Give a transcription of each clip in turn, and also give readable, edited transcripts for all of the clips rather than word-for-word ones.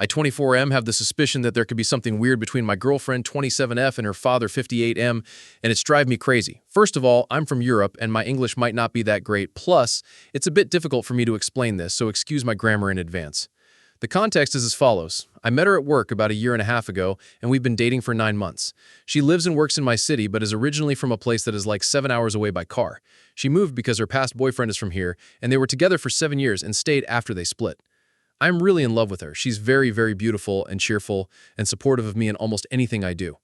I 24M have the suspicion that there could be something weird between my girlfriend 27F and her father 58M, and it's driving me crazy. First of all, I'm from Europe and my English might not be that great, plus it's a bit difficult for me to explain this, so excuse my grammar in advance. The context is as follows. I met her at work about a year and a half ago, and we've been dating for 9 months. She lives and works in my city, but is originally from a place that is like 7 hours away by car. She moved because her past boyfriend is from here, and they were together for 7 years and stayed after they split. I'm really in love with her. She's very, very beautiful and cheerful and supportive of me in almost anything I do.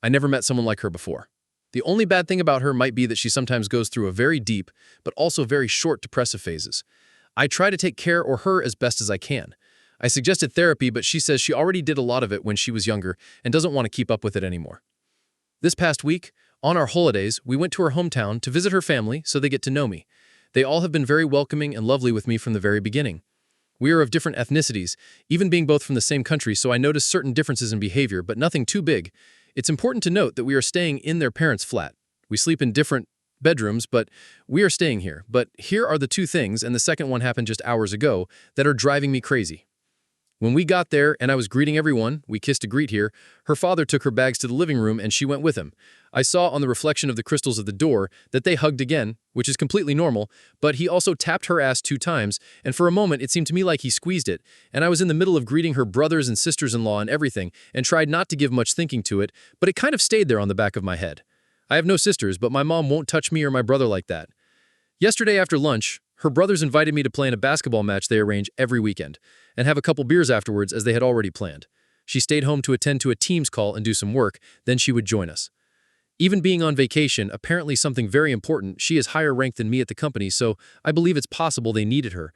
I never met someone like her before. The only bad thing about her might be that she sometimes goes through a very deep, but also very short depressive phases. I try to take care of her as best as I can. I suggested therapy, but she says she already did a lot of it when she was younger and doesn't want to keep up with it anymore. This past week, on our holidays, we went to her hometown to visit her family so they get to know me. They all have been very welcoming and lovely with me from the very beginning. We are of different ethnicities, even being both from the same country, so I noticed certain differences in behavior, but nothing too big. It's important to note that we are staying in their parents' flat. We sleep in different bedrooms, but we are staying here. But here are the two things, and the second one happened just hours ago, that are driving me crazy. When we got there and I was greeting everyone, we kissed to greet here, her father took her bags to the living room and she went with him. I saw on the reflection of the crystals of the door that they hugged again, which is completely normal, but he also tapped her ass 2 times, and for a moment it seemed to me like he squeezed it, and I was in the middle of greeting her brothers and sisters-in-law and everything, and tried not to give much thinking to it, but it kind of stayed there on the back of my head. I have no sisters, but my mom won't touch me or my brother like that. Yesterday after lunch, her brothers invited me to play in a basketball match they arrange every weekend, and have a couple beers afterwards as they had already planned. She stayed home to attend to a Teams call and do some work, then she would join us. Even being on vacation, apparently something very important, she is higher ranked than me at the company, so I believe it's possible they needed her.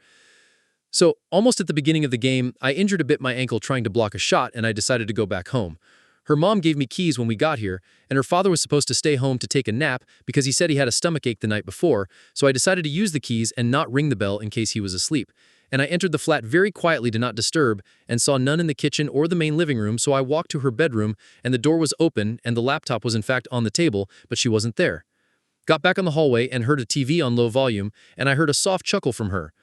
So, almost at the beginning of the game, I injured a bit my ankle trying to block a shot and I decided to go back home. Her mom gave me keys when we got here, and her father was supposed to stay home to take a nap because he said he had a stomachache the night before, so I decided to use the keys and not ring the bell in case he was asleep. And I entered the flat very quietly to not disturb and saw none in the kitchen or the main living room, so I walked to her bedroom and the door was open and the laptop was in fact on the table, but she wasn't there. Got back on the hallway and heard a TV on low volume, and I heard a soft chuckle from her.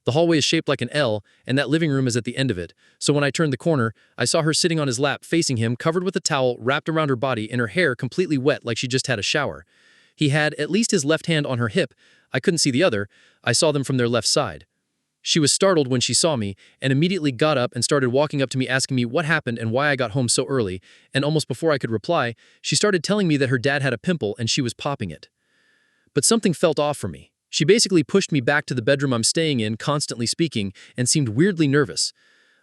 The hallway is shaped like an L, and that living room is at the end of it, so when I turned the corner, I saw her sitting on his lap facing him, covered with a towel wrapped around her body and her hair completely wet like she just had a shower. He had at least his left hand on her hip. I couldn't see the other. I saw them from their left side. She was startled when she saw me and immediately got up and started walking up to me asking me what happened and why I got home so early, and almost before I could reply, she started telling me that her dad had a pimple and she was popping it. But something felt off for me. She basically pushed me back to the bedroom I'm staying in, constantly speaking, and seemed weirdly nervous.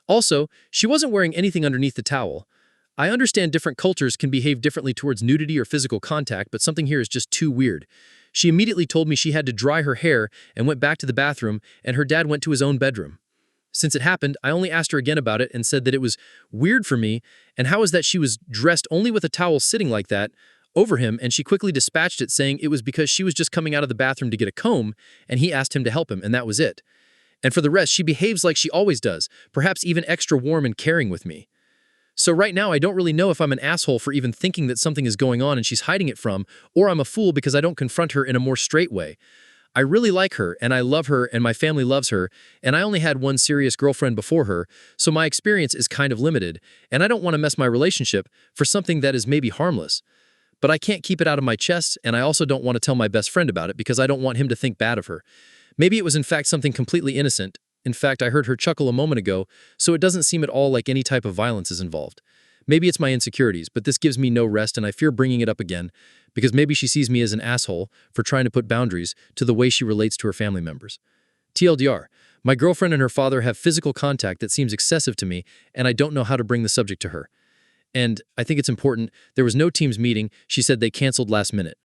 Also, she wasn't wearing anything underneath the towel. I understand different cultures can behave differently towards nudity or physical contact, but something here is just too weird. She immediately told me she had to dry her hair and went back to the bathroom, and her dad went to his own bedroom. Since it happened, I only asked her again about it and said that it was weird for me, and how is that she was dressed only with a towel sitting like that over him, and she quickly dispatched it saying it was because she was just coming out of the bathroom to get a comb, and he asked him to help him, and that was it. And for the rest, she behaves like she always does, perhaps even extra warm and caring with me. So right now, I don't really know if I'm an asshole for even thinking that something is going on and she's hiding it from, or I'm a fool because I don't confront her in a more straight way. I really like her, and I love her, and my family loves her, and I only had one serious girlfriend before her, so my experience is kind of limited, and I don't want to mess my relationship for something that is maybe harmless. But I can't keep it out of my chest, and I also don't want to tell my best friend about it because I don't want him to think bad of her. Maybe it was in fact something completely innocent. In fact, I heard her chuckle a moment ago, so it doesn't seem at all like any type of violence is involved. Maybe it's my insecurities, but this gives me no rest and I fear bringing it up again because maybe she sees me as an asshole for trying to put boundaries to the way she relates to her family members. TLDR, my girlfriend and her father have physical contact that seems excessive to me, and I don't know how to bring the subject to her. And I think it's important, there was no Teams meeting, she said they canceled last minute.